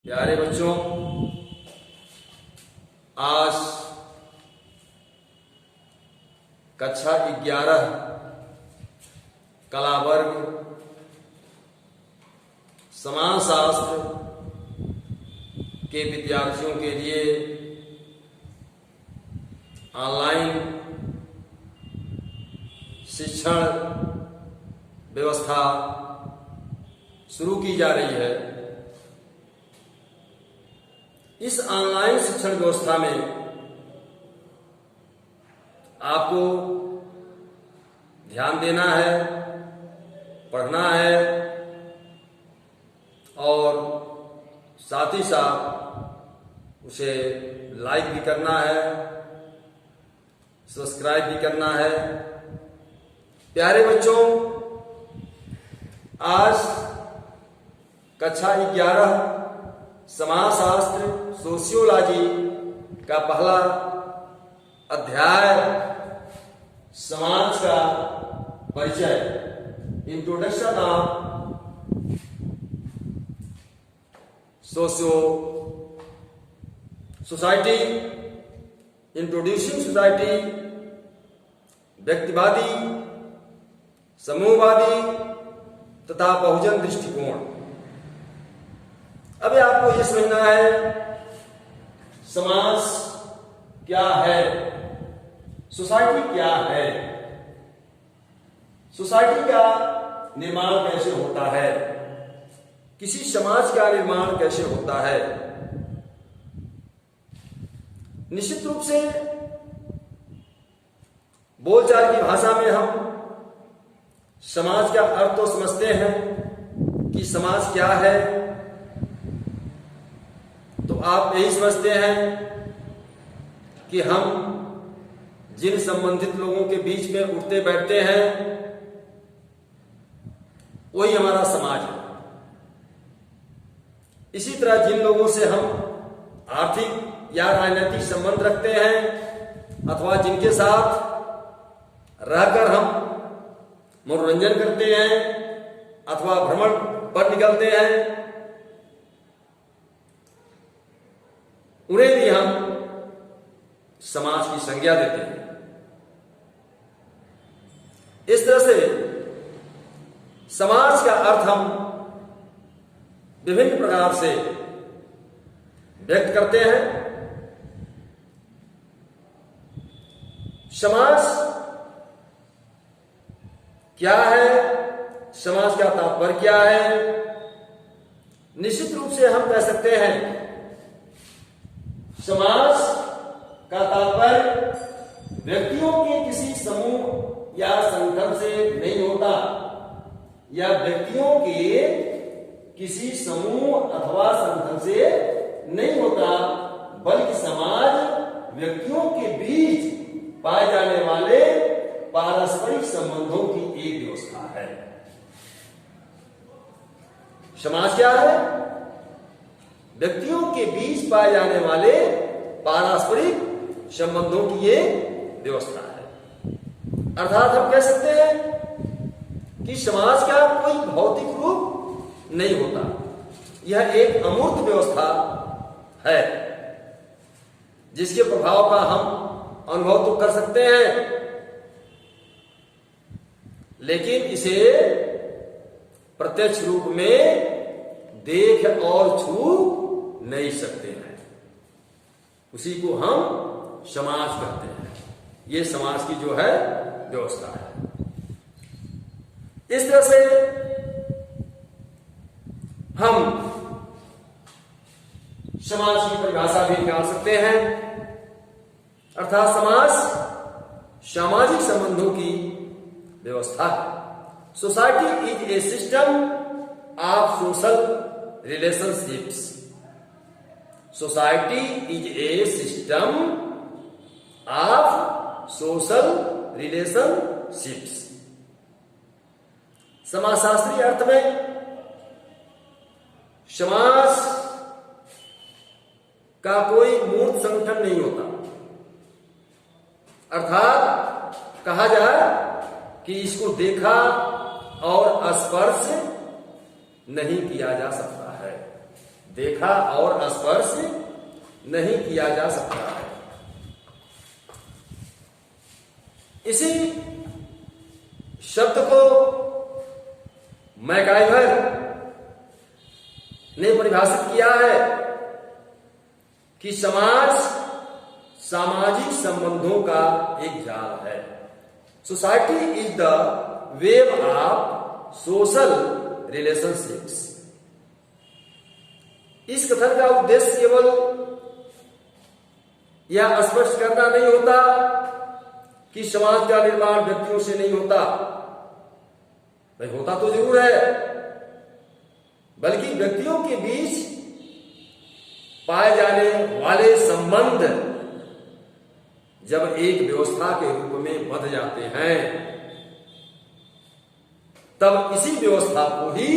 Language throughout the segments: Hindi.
प्यारे बच्चों, आज कक्षा 11 कला वर्ग समाजशास्त्र के विद्यार्थियों के लिए ऑनलाइन शिक्षण व्यवस्था शुरू की जा रही है। इस ऑनलाइन शिक्षण व्यवस्था में आपको ध्यान देना है, पढ़ना है और साथ ही साथ उसे लाइक भी करना है, सब्सक्राइब भी करना है। प्यारे बच्चों, आज कक्षा 11 समाजशास्त्र सोशियोलॉजी का पहला अध्याय समाज का परिचय, introduction of society, introducing society, व्यक्तिवादी, समूहवादी तथा बहुजन दृष्टिकोण। अभी आपको ये समझना है समाज क्या है, सोसाइटी क्या है, सोसाइटी का निर्माण कैसे होता है, किसी समाज का निर्माण कैसे होता है। निश्चित रूप से बोलचाल की भाषा में हम समाज का अर्थ तो समझते हैं कि समाज क्या है, तो आप यही समझते हैं कि हम जिन संबंधित लोगों के बीच में उठते बैठते हैं वही हमारा समाज है। इसी तरह जिन लोगों से हम आर्थिक या राजनीतिक संबंध रखते हैं अथवा जिनके साथ रहकर हम मनोरंजन करते हैं अथवा भ्रमण पर निकलते हैं, उन्हें भी हम समाज की संज्ञा देते हैं। इस तरह से समाज का अर्थ हम विभिन्न प्रकार से व्यक्त करते हैं। समाज क्या है, समाज का तात्पर्य क्या है? निश्चित रूप से हम कह सकते हैं समाज का तात्पर्य व्यक्तियों के किसी समूह या संगठन से नहीं होता, या व्यक्तियों के किसी समूह अथवा संगठन से नहीं होता, बल्कि समाज व्यक्तियों के बीच पाए जाने वाले पारस्परिक संबंधों की एक व्यवस्था है। समाज क्या है? व्यक्तियों के बीच पाए जाने वाले पारस्परिक संबंधों की ये व्यवस्था है। अर्थात हम कह सकते हैं कि समाज का कोई भौतिक रूप नहीं होता, यह एक अमूर्त व्यवस्था है जिसके प्रभाव का हम अनुभव तो कर सकते हैं, लेकिन इसे प्रत्यक्ष रूप में देख और छू नहीं सकते हैं। उसी को हम समाज कहते हैं। ये समाज की जो है व्यवस्था है। इस तरह से हम समाज की परिभाषा भी निकाल सकते हैं। अर्थात समाज सामाजिक संबंधों की व्यवस्था है। Society is a system of social relationships. Society is a system of social relationships. समाजशास्त्रीय अर्थ में समाज का कोई मूर्त संगठन नहीं होता। अर्थात कहा जाए कि इसको देखा और स्पर्श नहीं किया जा सकता है। देखा और स्पर्श नहीं किया जा सकता है। इसी शब्द को मैकाइवर ने परिभाषित किया है कि समाज सामाजिक संबंधों का एक जाल है। Society is the web of social relationships. इस कथन का उद्देश्य केवल यह स्पष्ट करना नहीं होता कि समाज का निर्माण व्यक्तियों से नहीं होता, भाई होता तो जरूर है, बल्कि व्यक्तियों के बीच पाए जाने वाले संबंध जब एक व्यवस्था के रूप में बंध जाते हैं, तब इसी व्यवस्था को ही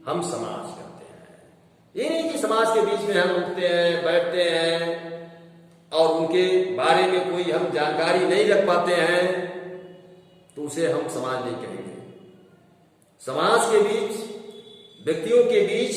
हम समाज कहते हैं। ये नहीं कि समाज के बीच में हम उठते हैं, बैठते हैं और उनके बारे में कोई हम जानकारी नहीं रख पाते हैं तो उसे हम समाज नहीं कहेंगे। समाज के बीच, व्यक्तियों के बीच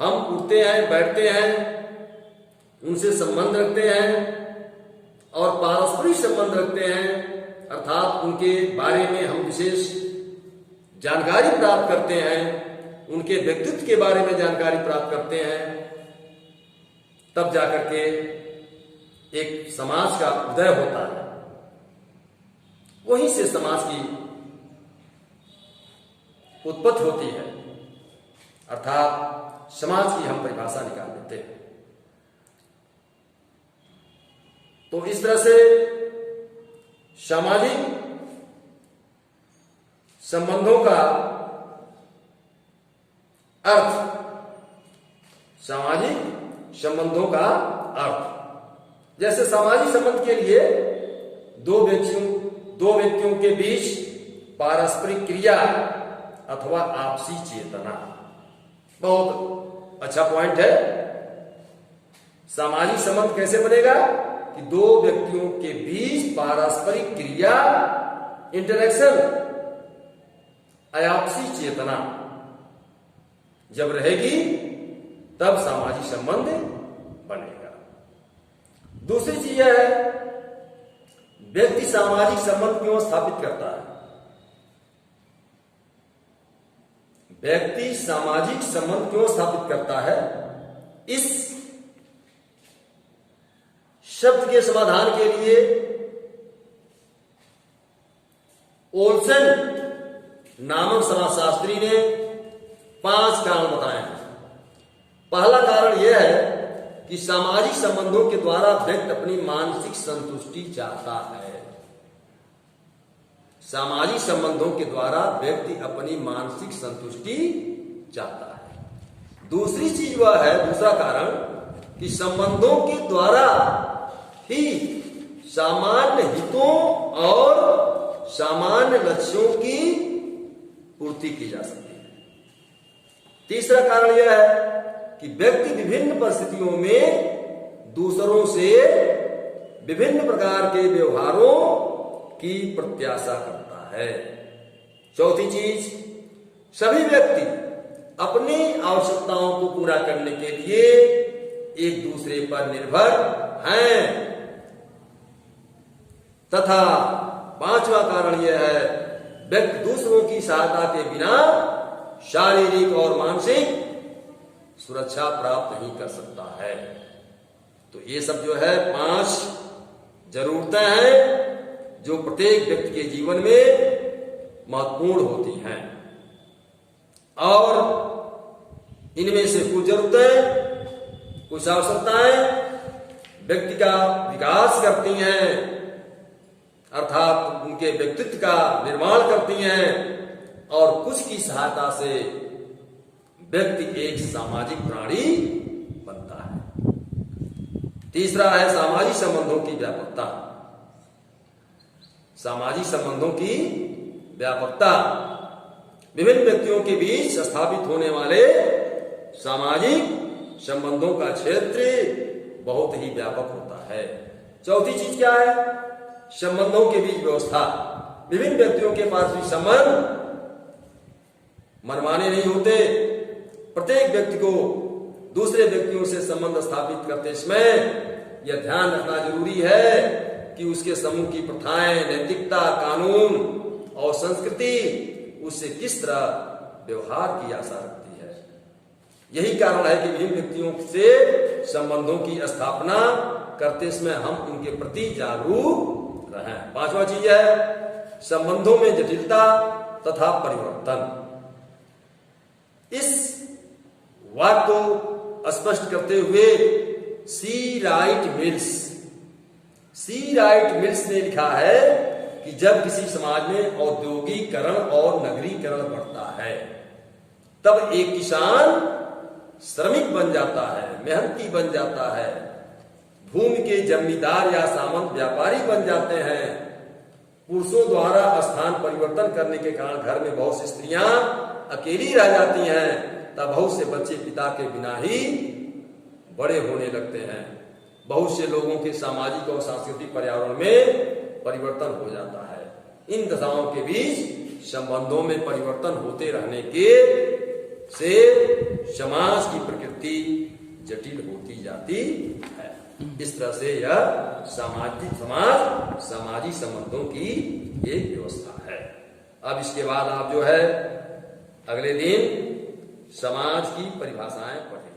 हम उठते हैं, बैठते हैं, उनसे संबंध रखते हैं और पारस्परिक संबंध रखते हैं, अर्थात उनके बारे में हम विशेष जानकारी प्राप्त करते हैं, उनके व्यक्तित्व के बारे में जानकारी प्राप्त करते हैं, तब जाकर के एक समाज का उदय होता है। वहीं से समाज की उत्पत्ति होती है, अर्थात समाज की हम परिभाषा निकाल लेते हैं। तो इस तरह से सामाजिक संबंधों का अर्थ, सामाजिक संबंधों का अर्थ, जैसे सामाजिक संबंध के लिए दो व्यक्तियों के बीच पारस्परिक क्रिया अथवा आपसी चेतना। बहुत अच्छा पॉइंट है। सामाजिक संबंध कैसे बनेगा कि दो व्यक्तियों के बीच पारस्परिक क्रिया, इंटरेक्शन, आपसी चेतना जब रहेगी तब सामाजिक संबंध बनेगा। दूसरी चीज यह है, व्यक्ति सामाजिक संबंध क्यों स्थापित करता है? व्यक्ति सामाजिक संबंध क्यों स्थापित करता है? इस शब्द के समाधान के लिए ओल्सन नामक समाजशास्त्री ने 5 कारण बताए हैं। पहला कारण यह है कि सामाजिक संबंधों के द्वारा व्यक्ति अपनी मानसिक संतुष्टि चाहता है। सामाजिक संबंधों के द्वारा व्यक्ति अपनी मानसिक संतुष्टि चाहता है। दूसरी चीज वह है, दूसरा कारण, कि संबंधों के द्वारा ही सामान्य हितों और सामान्य लक्ष्यों की पूर्ति की जा सकती है। तीसरा कारण यह है कि व्यक्ति विभिन्न परिस्थितियों में दूसरों से विभिन्न प्रकार के व्यवहारों की प्रत्याशा करता है। चौथी चीज, सभी व्यक्ति अपनी आवश्यकताओं को पूरा करने के लिए एक दूसरे पर निर्भर हैं। तथा 5वां कारण यह है, व्यक्ति दूसरों की सहायता के बिना शारीरिक और मानसिक सुरक्षा प्राप्त नहीं कर सकता है। तो ये सब जो है 5 जरूरतें हैं जो प्रत्येक व्यक्ति के जीवन में महत्वपूर्ण होती हैं, और इनमें से कुछ जरूरतें, कुछ आवश्यकताएं व्यक्ति का विकास करती हैं, अर्थात उनके व्यक्तित्व का निर्माण करती हैं, और कुछ की सहायता से व्यक्ति एक सामाजिक प्राणी बनता है। तीसरा है सामाजिक संबंधों की व्यापकता। सामाजिक संबंधों की व्यापकता, विभिन्न व्यक्तियों के बीच स्थापित होने वाले सामाजिक संबंधों का क्षेत्र बहुत ही व्यापक होता है। चौथी चीज क्या है? संबंधों के बीच व्यवस्था। विभिन्न व्यक्तियों के पास भी संबंध मनमाने नहीं होते। प्रत्येक व्यक्ति को दूसरे व्यक्तियों से संबंध स्थापित करते समय यह ध्यान रखना जरूरी है कि उसके समूह की प्रथाएं, नैतिकता, कानून और संस्कृति उससे किस तरह व्यवहार की आशा रखती है। यही कारण है कि विभिन्न व्यक्तियों से संबंधों की स्थापना करते समय हम उनके प्रति जागरूक रहें। पांचवा चीज है संबंधों में जटिलता तथा परिवर्तन। इस वाक्य को स्पष्ट करते हुए सी राइट मिल्स ने लिखा है कि जब किसी समाज में औद्योगिकरण और नगरीकरण बढ़ता है तब एक किसान श्रमिक बन जाता है, मेहनती बन जाता है, भूमि के जमींदार या सामंत व्यापारी बन जाते हैं। पुरुषों द्वारा स्थान परिवर्तन करने के कारण घर में बहुत सी स्त्रियां अकेली रह जाती हैं, तब बहुत से बच्चे पिता के बिना ही बड़े होने लगते हैं। बहुत से लोगों के सामाजिक और सांस्कृतिक पर्यावरण में परिवर्तन हो जाता है। इन दशाओं के बीच संबंधों में परिवर्तन होते रहने के से समाज की प्रकृति जटिल होती जाती है। इस तरह से यह सामाजिक संबंधों की एक व्यवस्था है। अब इसके बाद आप जो है अगले दिन समाज की परिभाषाएं पढ़ें।